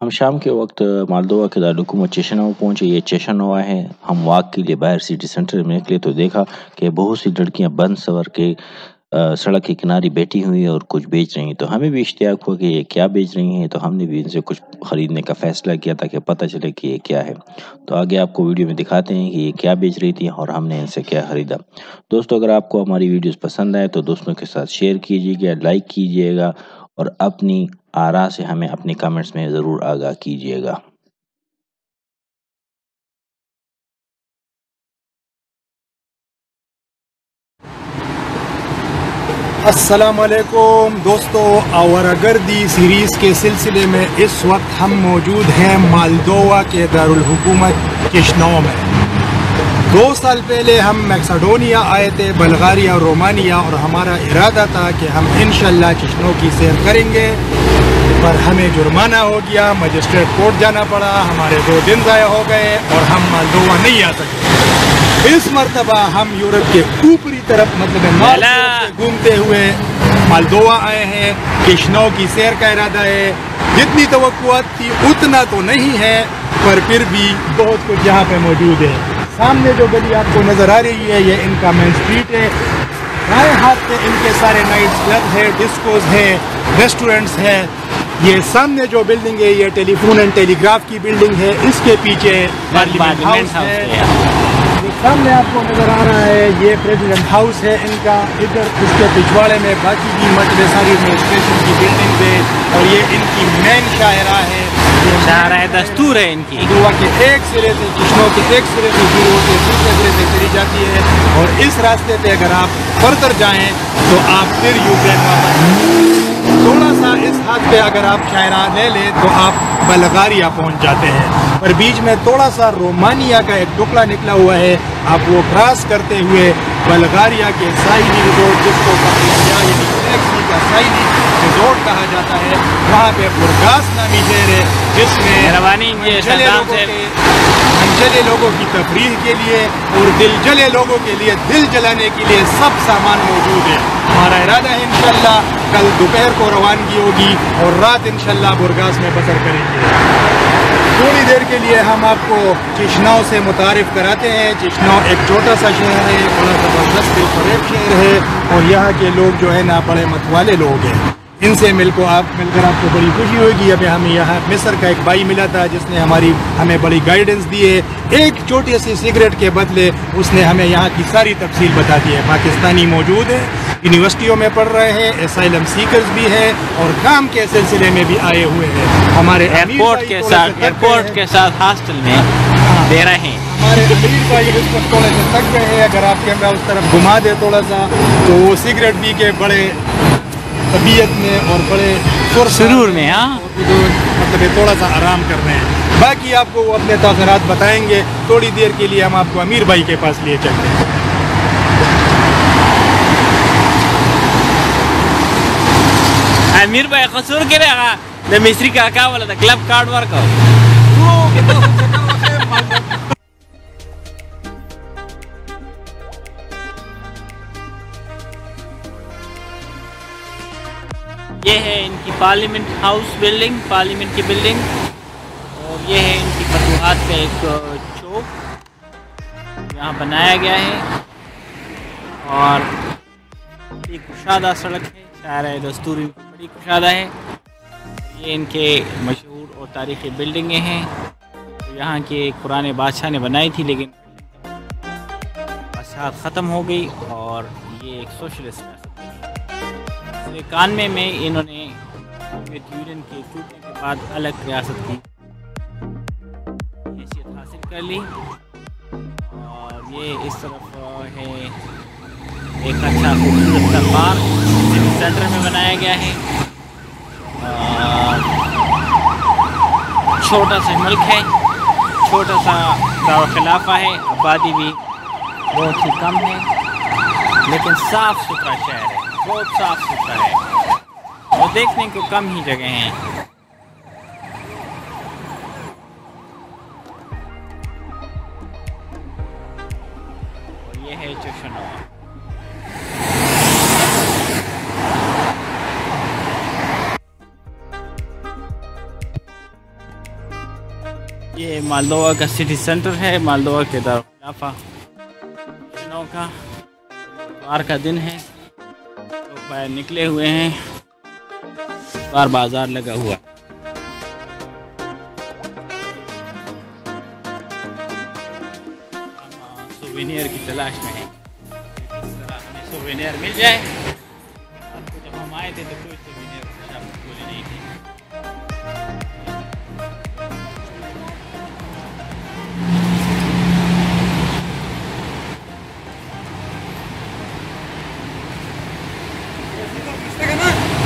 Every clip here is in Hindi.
हम शाम के वक्त मालदोवा के दारकूमत चेशनोवा पहुंचे। ये चेशनोवा है। हम वॉक के लिए बाहर सिटी सेंटर में निकले तो देखा कि बहुत सी लड़कियां बंद सवर के सड़क के किनारे बैठी हुई है और कुछ बेच रही हैं। तो हमें भी इश्तियाक हुआ कि ये क्या बेच रही हैं, तो हमने भी इनसे कुछ खरीदने का फैसला किया ताकि पता चले कि ये क्या है। तो आगे आपको वीडियो में दिखाते हैं कि ये क्या बेच रही थी और हमने इनसे क्या खरीदा। दोस्तों, अगर आपको हमारी वीडियोस पसंद आए तो दोस्तों के साथ शेयर कीजिएगा, लाइक कीजिएगा और अपनी आरा से हमें अपने कमेंट्स में ज़रूर आगाह कीजिएगा। अस्सलामुअलैकुम दोस्तों, आवारागर्दी सीरीज़ के सिलसिले में इस वक्त हम मौजूद हैं मालदोवा के दारुल हुकूमत चिशनोवा में। 2 साल पहले हम मैक्सिडोनिया आए थे, बल्गारिया और रोमानिया, और हमारा इरादा था कि हम इंशाल्लाह चिशनो की सैर करेंगे, पर हमें जुर्माना हो गया, मजिस्ट्रेट कोर्ट जाना पड़ा, हमारे 2 दिन ज़ाया हो गए और हम मालदोवा नहीं आ सके। इस मरतबा हम यूरोप के ऊपरी तरफ मतलब घूमते हुए मालदोवा आए हैं। चिशनो की सैर का इरादा है। जितनी तवक्कुआत थी उतना तो नहीं है, पर फिर भी बहुत कुछ यहाँ पे मौजूद है। सामने जो गली आपको नज़र आ रही है, ये इनका मेन स्ट्रीट है। दाएं हाथ पे इनके सारे नाइट क्लब है, डिस्कोज है, रेस्टोरेंट्स है। ये सामने जो बिल्डिंग है ये टेलीफोन एंड टेलीग्राफ की बिल्डिंग है। इसके पीछे पार्लियामेंट हाउस है। सामने आपको नज़र आ रहा है ये प्रेसिडेंट हाउस है इनका। इधर इसके पिछवाड़े में बाकी की मजले सारी एडमिनिस्ट्रेशन की बिल्डिंग है और ये इनकी मेन शाहरा है। शाहरा है, दस्तूर है इनकी। गोवा के एक सिरे से चिशनो के एक सिरे से शुरू होकर दूसरे सिरे से चली जाती है और इस रास्ते पे अगर आप फर्दर जाएं तो आप फिर यूक्रेन वापस थोड़ा सा इस हाथ पे अगर आप शायरा ले लें तो आप बल्गारिया पहुंच जाते हैं। पर बीच में थोड़ा सा रोमानिया का एक टुकड़ा निकला हुआ है। आप वो क्रॉस करते हुए बल्गारिया के साइली रिजोर्ट, जिसको का साइली रिजोर्ट कहा जाता है, वहाँ पे बुरगास नामी शहर है जिसमें अनजले लोगों की तफरीह के लिए और दिलजले लोगों के लिए दिल जलाने के लिए सब सामान मौजूद है। हमारा इरादा है इंशाल्लाह कल दोपहर को रवानगी होगी और रात इंशाल्लाह बुरगास में बसर करेंगे। थोड़ी देर के लिए हम आपको चिशनो से मुतारिफ कराते हैं। चिशनो एक छोटा सा शहर है, बड़ा ज़बरदस्त दिलफरेब शहर है और यहाँ के लोग जो है ना बड़े मतवाले लोग हैं। इनसे मिलकर आपको बड़ी खुशी होगी। अभी हमें यहाँ मिस्र का एक भाई मिला था जिसने हमें बड़ी गाइडेंस दी है। एक छोटी सी सिगरेट के बदले उसने हमें यहाँ की सारी तफसील बता दी है। पाकिस्तानी मौजूद है, यूनिवर्सिटियों में पढ़ रहे हैं, एसाइलम सीकर्स भी है और काम के सिलसिले में भी आए हुए हैं। हमारे एयरपोर्ट के साथ हॉस्टल में दे रहे हैं। हमारे अमीर भाई इस वक्त थोड़े से थक गए हैं। अगर आप कैमरा उस तरफ घुमा दे थोड़ा सा तो वो सिगरेट पी के बड़े तबीयत में और बड़े सुरूर में मतलब ये थोड़ा सा आराम कर रहे हैं। बाकी आपको वो अपने तसरात बताएंगे। थोड़ी देर के लिए हम आपको अमीर भाई के पास लिए चलते हैं। अमीर भाई कसूर करेगा द मिस्री काका वाला था क्लब कार्ड वर्क। ये है इनकी पार्लियामेंट हाउस बिल्डिंग, पार्लियामेंट की बिल्डिंग, और ये है इनकी फतूहात का एक चौक यहाँ बनाया गया है और बड़ी कुशादा सड़क है। शायरा दस्तूरी बड़ी कुशादा है। ये इनके मशहूर और तारीख़ी बिल्डिंगें हैं तो यहाँ के पुराने बादशाह ने बनाई थी, लेकिन बादशाह ख़त्म हो गई और ये एक सोशलिस्ट है। 91 में इन्होंने यूनियन के टूटने के बाद अलग रियासत की हैसियत हासिल कर ली और ये इस तरफ है एक अच्छा खूबसूरत सा पार्क सिटी सेंटर में बनाया गया है। छोटा सा मुल्क है, छोटा सा दारुल खिलाफा है, आबादी भी बहुत ही कम है, लेकिन साफ़ सुथरा शहर है, बहुत साफ सुथरा है और देखने को कम ही जगह हैं। और ये है चिशनोवा। ये मालदोवा का सिटी सेंटर है, मालदोवा के दारुल-खिलाफा का इतवार का दिन है, लोग बाहर निकले हुए हैं, बाजार लगा हुआ। सोवेनियर की तलाश में है, इस तरह हमें सोवेनियर मिल जाए। आपको जब हम आए थे तो कोई सोवेनियर शॉप खोली नहीं थी।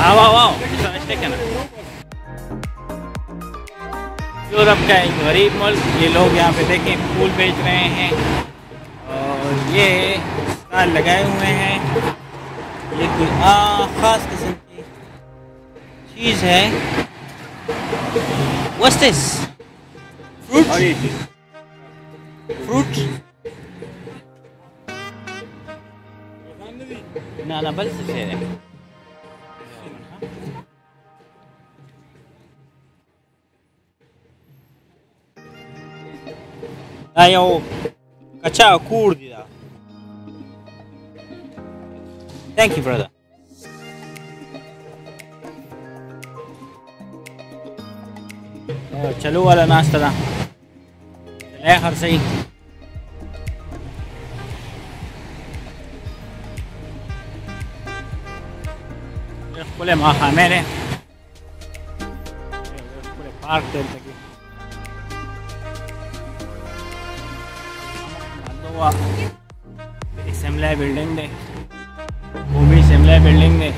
आओ यूरोप का एक गरीब मुल्क, ये लोग यहाँ पे देखें फूल बेच रहे हैं और ये स्टॉल लगाए हुए हैं। ये कोई ख़ास किस्म की चीज़ है। What's this? Fruit? ना बल से है। Ayo, kacha kur dida. Thank you, brother. चलो वाला नाश्ता था, चले हर सही। खुले माहा मेरे खुले park del aquí. Semla building दे, भूमि semla बिल्डिंग दे।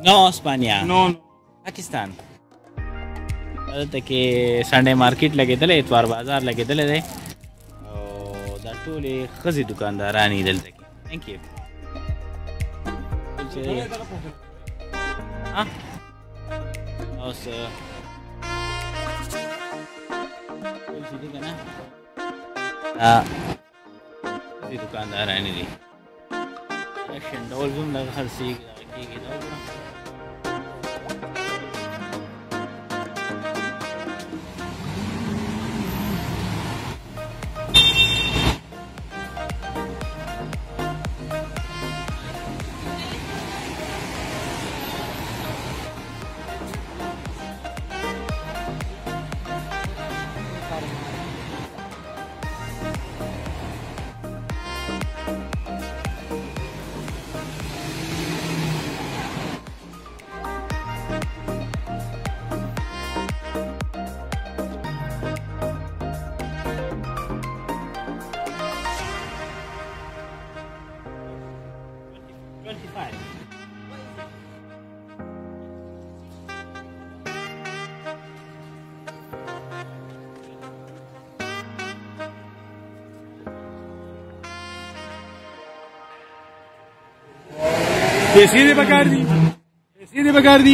No, Spania. No. पाकिस्तान। कि संडे मार्केट लगे दले, इतवार बाजार लगे दले दे और दा टोले खजी दुकानदारानी दलते की। Thank you. हाँ और ना खजी दुकानदारानी दी एक्शन डॉल भी लगा हर सी की Decide Bacardi. Decide Bacardi.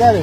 dale.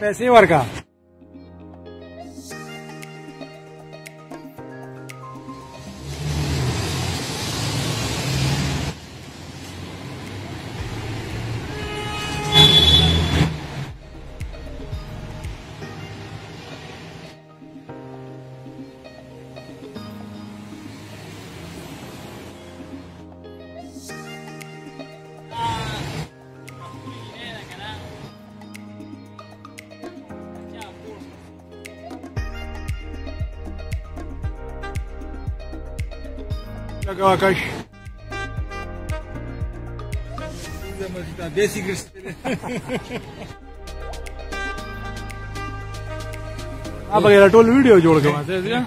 पैसे वर्का आकाश देसी आप अगर टोल वीडियो जोड़ के वहां से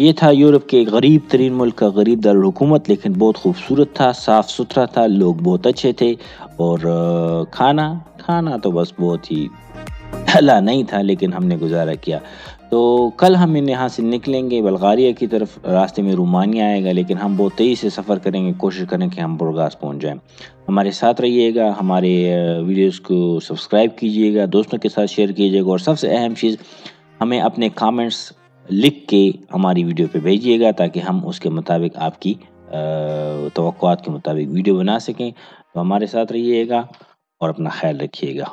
ये था यूरोप के एक गरीब तरीन मुल्क का गरीब दारुलहुकूमत, लेकिन बहुत खूबसूरत था, साफ़ सुथरा था, लोग बहुत अच्छे थे और खाना तो बस बहुत ही भला नहीं था, लेकिन हमने गुजारा किया। तो कल हम यहाँ से निकलेंगे बल्गारिया की तरफ, रास्ते में रोमानिया आएगा, लेकिन हम बहुत तेज़ी से सफ़र करेंगे, कोशिश करें कि हम बुर्गास पहुँच जाएं। हमारे साथ रहिएगा, हमारे वीडियोस को सब्सक्राइब कीजिएगा, दोस्तों के साथ शेयर कीजिएगा और सबसे अहम चीज़ हमें अपने कमेंट्स लिख के हमारी वीडियो पे भेजिएगा ताकि हम उसके मुताबिक आपकी तवक्कुआत के मुताबिक वीडियो बना सकें। तो हमारे साथ रहिएगा और अपना ख्याल रखिएगा।